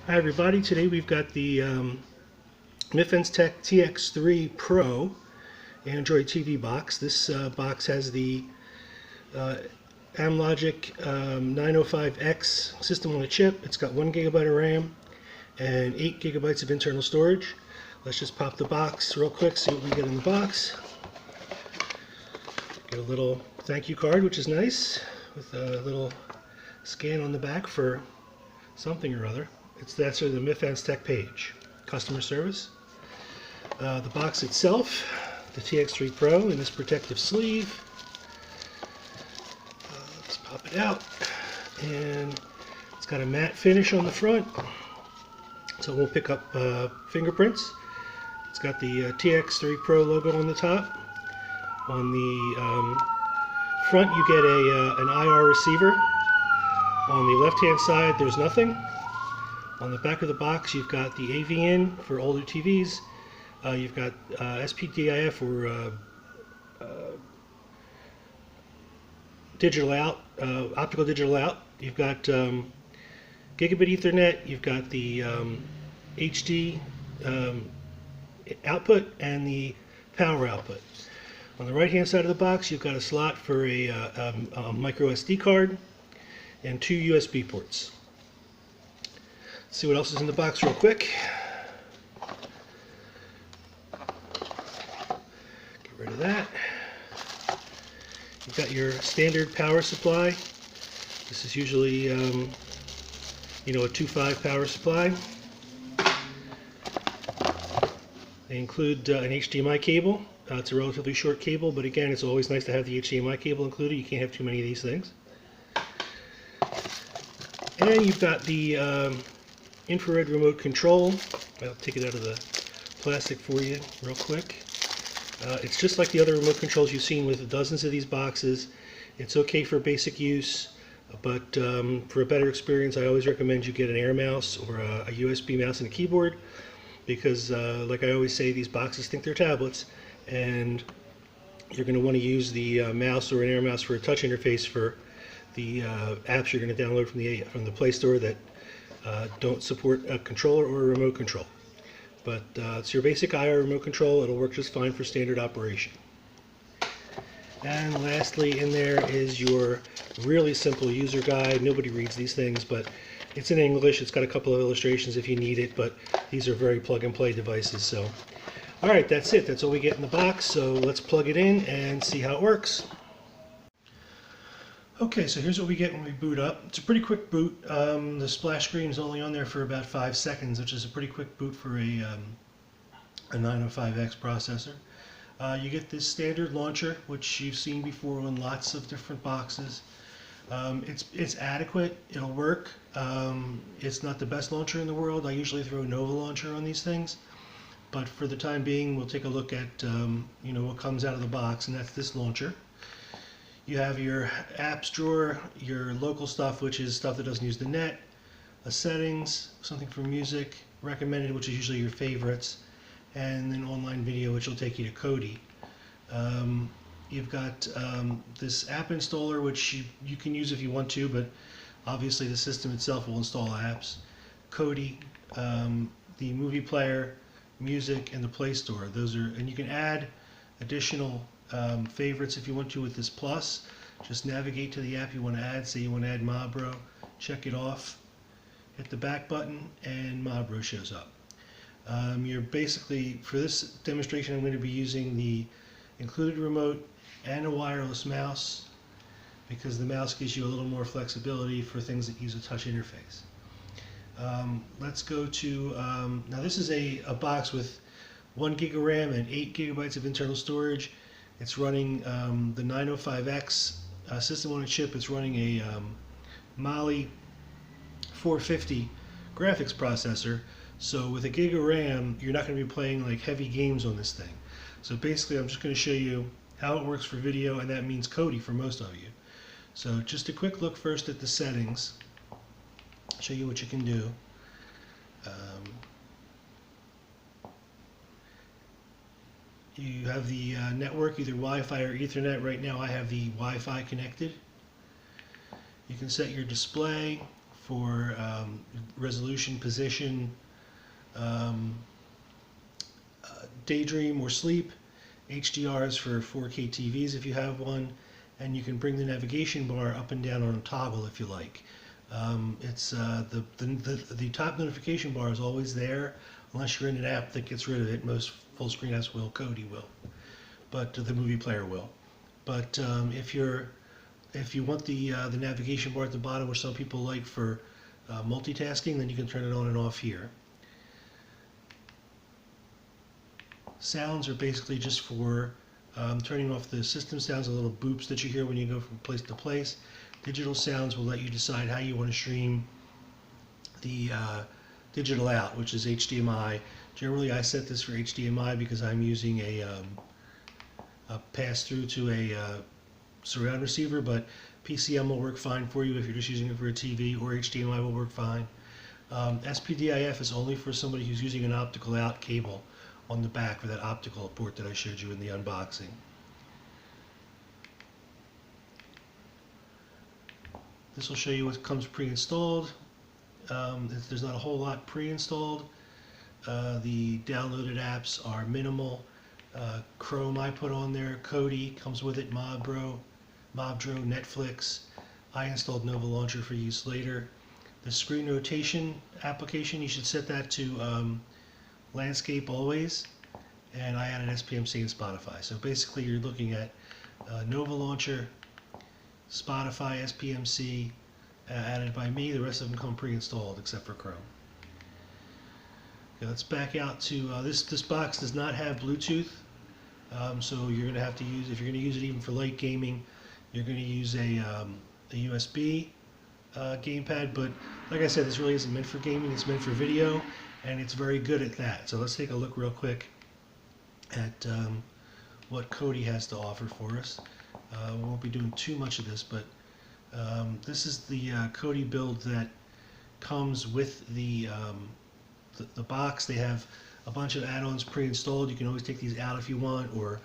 Hi everybody, today we've got the Tech TX3 Pro Android TV box. This box has the uh, Amlogic 905X system on a chip. It's got 1 gigabyte of RAM and 8 gigabytes of internal storage. Let's just pop the box real quick, see what we get in the box. Get a little thank you card, which is nice, with a little scan on the back for something or other. It's actually the Tech page, customer service. The box itself, the TX3 Pro in this protective sleeve. Let's pop it out, and it's got a matte finish on the front, so it won't pick up fingerprints. It's got the TX3 Pro logo on the top. On the front, you get an IR receiver. On the left-hand side, there's nothing. On the back of the box, you've got the AV in for older TVs. You've got SPDIF or digital out, optical digital out. You've got gigabit Ethernet. You've got the HD output and the power output. On the right-hand side of the box, you've got a slot for a micro SD card and 2 USB ports. Let's see what else is in the box real quick. Get rid of that. You've got your standard power supply. This is usually, a 2.5 power supply. They include an HDMI cable. It's a relatively short cable, but again, it's always nice to have the HDMI cable included. You can't have too many of these things. And you've got the infrared remote control. I'll take it out of the plastic for you real quick. It's just like the other remote controls you've seen with dozens of these boxes. It's okay for basic use, but for a better experience, I always recommend you get an Air mouse or a USB mouse and a keyboard, because like I always say, these boxes think they're tablets, and you're going to want to use the mouse or an Air mouse for a touch interface for the apps you're going to download from the Play Store that don't support a controller or a remote control. But it's your basic IR remote control. It'll work just fine for standard operation. And lastly, in there is your really simple user guide. Nobody reads these things, but it's in English. It's got a couple of illustrations if you need it, but these are very plug-and-play devices. So, all right, that's it. That's all we get in the box. So let's plug it in and see how it works. Okay, so here's what we get when we boot up. It's a pretty quick boot. The splash screen is only on there for about 5 seconds, which is a pretty quick boot for a 905X processor. You get this standard launcher, which you've seen before on lots of different boxes. It's adequate. It'll work. It's not the best launcher in the world. I usually throw Nova launcher on these things, but for the time being, we'll take a look at what comes out of the box, and that's this launcher. You have your apps drawer, your local stuff, which is stuff that doesn't use the net, a settings, something for music, recommended, which is usually your favorites, and then online video, which will take you to Kodi. You've got this app installer, which you can use if you want to, but obviously the system itself will install apps. Kodi, the movie player, music, and the Play Store. Those are, and you can add additional favorites if you want to with this plus. Just navigate to the app you want to add. Say you want to add Mabro, check it off, hit the back button, and Mabro shows up. You're basically, for this demonstration, I'm going to be using the included remote and a wireless mouse, because the mouse gives you a little more flexibility for things that use a touch interface. Let's go to, now this is a box with 1 gig of RAM and 8 gigabytes of internal storage. It's running the 905X system on a chip. It's running a Mali 450 graphics processor. So with a gig of RAM, you're not going to be playing like heavy games on this thing. So basically, I'm just going to show you how it works for video, and that means Kodi for most of you. So just a quick look first at the settings. Show you what you can do. You have the network, either Wi-Fi or Ethernet. Right now I have the Wi-Fi connected. You can set your display, for resolution, position, um, daydream or sleep. HDR is for 4K TVs if you have one, and you can bring the navigation bar up and down on a toggle if you like. The top notification bar is always there unless you're in an app that gets rid of it. Most full screen apps will, Kodi will, but the movie player will. But if you want the navigation bar at the bottom, which some people like for multitasking, then you can turn it on and off here. Sounds are basically just for turning off the system sounds, the little boops that you hear when you go from place to place. Digital sounds will let you decide how you want to stream the digital out, which is HDMI. Generally, I set this for HDMI because I'm using a pass-through to a surround receiver, but PCM will work fine for you if you're just using it for a TV, or HDMI will work fine. SPDIF is only for somebody who's using an optical out cable on the back for that optical port that I showed you in the unboxing. This will show you what comes pre-installed. There's not a whole lot pre-installed. The downloaded apps are minimal. Chrome I put on there, Kodi comes with it, Mobdro, Netflix. I installed Nova Launcher for use later. The screen rotation application, you should set that to landscape always, and I added SPMC and Spotify. So basically you're looking at Nova Launcher, Spotify, SPMC, added by me. The rest of them come pre-installed except for Chrome. Okay, let's back out to this box does not have Bluetooth, so you're going to have to use, if you're going to use it even for light gaming, you're going to use a USB gamepad. But like I said, this really isn't meant for gaming, it's meant for video, and it's very good at that. So let's take a look real quick at what Kodi has to offer for us. We won't be doing too much of this, but this is the Kodi build that comes with the box. They have a bunch of add-ons pre-installed. You can always take these out if you want, or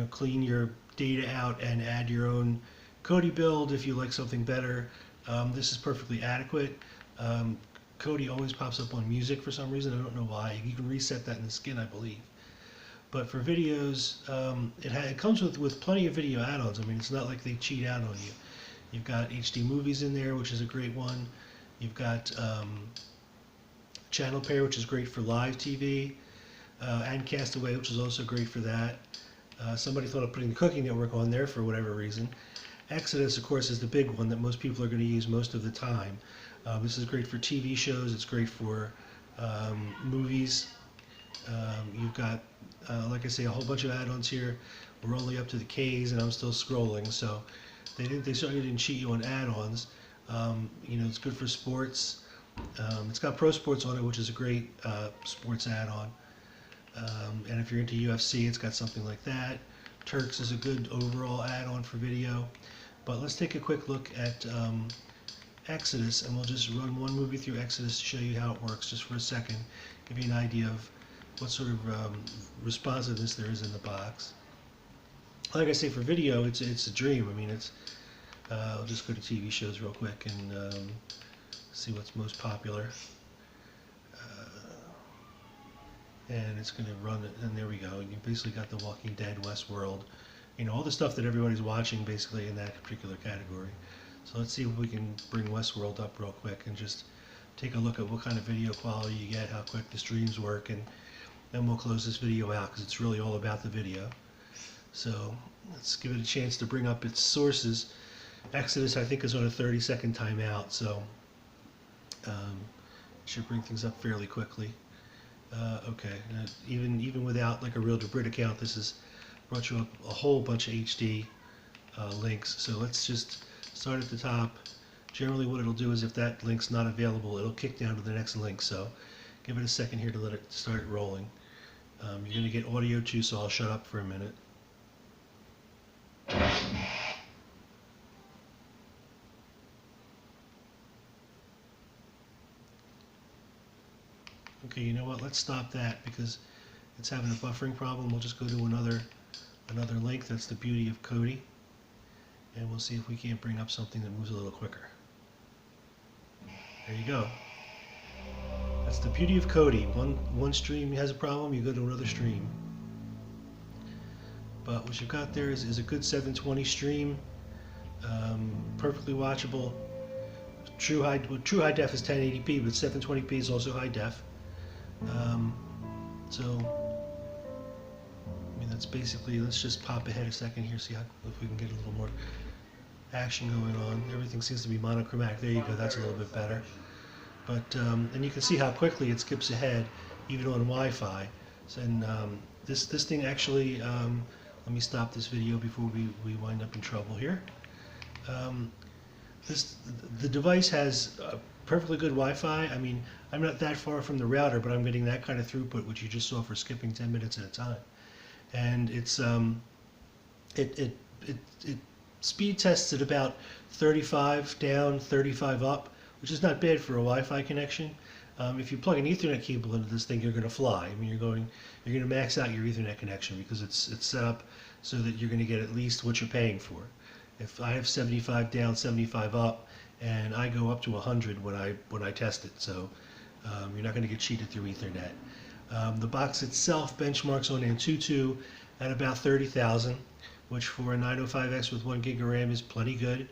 clean your data out and add your own Kodi build if you like something better. This is perfectly adequate. Kodi always pops up on music for some reason. I don't know why. You can reset that in the skin, I believe. But for videos, it comes with plenty of video add-ons. I mean, it's not like they cheat out on you. You've got HD movies in there, which is a great one. You've got Channel Pair, which is great for live TV, and Castaway, which is also great for that. Somebody thought of putting the Cooking Network on there for whatever reason. Exodus, of course, is the big one that most people are going to use most of the time. This is great for TV shows. It's great for movies. You've got, like I say, a whole bunch of add-ons here. We're only up to the K's, and I'm still scrolling, so they certainly didn't cheat you on add-ons. It's good for sports. It's got Pro Sports on it, which is a great sports add-on. And if you're into UFC, it's got something like that. Turks is a good overall add-on for video. But let's take a quick look at Exodus, and we'll just run one movie through Exodus to show you how it works just for a second, give you an idea of what sort of responsiveness there is in the box. Like I say, for video, it's a dream. I mean, I'll just go to TV shows real quick and see what's most popular. And it's going to run it, and there we go. You basically got The Walking Dead, Westworld, all the stuff that everybody's watching basically in that particular category. So let's see if we can bring Westworld up real quick and just take a look at what kind of video quality you get, how quick the streams work, and then we'll close this video out because it's really all about the video. So let's give it a chance to bring up its sources. Exodus, I think, is on a 30-second timeout, so it should bring things up fairly quickly. Okay, even without like a real Debrid account, this has brought you up a whole bunch of HD links. So let's just start at the top. Generally what it'll do is if that link's not available, it'll kick down to the next link. So give it a second here to let it start rolling. You're going to get audio too, so I'll shut up for a minute. Okay, you know what? Let's stop that because it's having a buffering problem. We'll just go to another link. That's the beauty of Kodi, and we'll see if we can't bring up something that moves a little quicker. There you go. That's the beauty of Kodi. One stream has a problem, you go to another stream. But what you've got there is a good 720 stream, perfectly watchable. True high def is 1080p, but 720p is also high def. So, I mean, that's basically. Let's just pop ahead a second here, see if we can get a little more action going on. Everything seems to be monochromatic. There you go. That's a little bit better. But and you can see how quickly it skips ahead, even on Wi-Fi. So, and this thing actually. Let me stop this video before we wind up in trouble here. The device has perfectly good Wi-Fi. I mean, I'm not that far from the router, but I'm getting that kind of throughput, which you just saw for skipping 10 minutes at a time. And it's it speed tests at about 35 down, 35 up, which is not bad for a Wi-Fi connection. If you plug an Ethernet cable into this thing, you're going to fly. I mean, you're going to max out your Ethernet connection because it's set up so that you're going to get at least what you're paying for. If I have 75 down, 75 up, and I go up to 100 when I test it, so you're not going to get cheated through Ethernet. The box itself benchmarks on Antutu at about 30,000, which for a 905X with 1 gig of RAM is plenty good.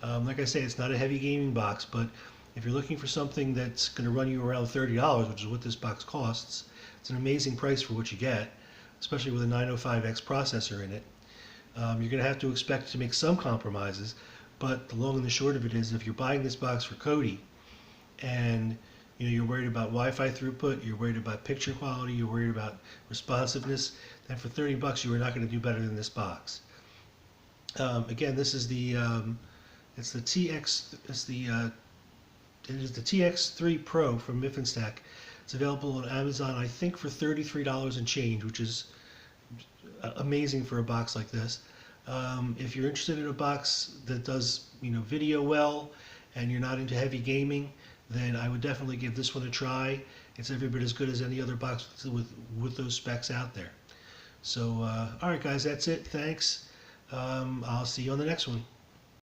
Like I say, it's not a heavy gaming box, but if you're looking for something that's going to run you around $30, which is what this box costs, it's an amazing price for what you get, especially with a 905X processor in it. You're going to have to expect to make some compromises, but the long and the short of it is, if you're buying this box for Kodi, and you're worried about Wi-Fi throughput, you're worried about picture quality, you're worried about responsiveness, then for $30 you are not going to do better than this box. Again, this is the it's the TX3 Pro from Miffenstack. It's available on Amazon, I think, for $33 and change, which is amazing for a box like this. If you're interested in a box that does video well, and you're not into heavy gaming, then I would definitely give this one a try. It's every bit as good as any other box with those specs out there. So, all right, guys, that's it. Thanks. I'll see you on the next one.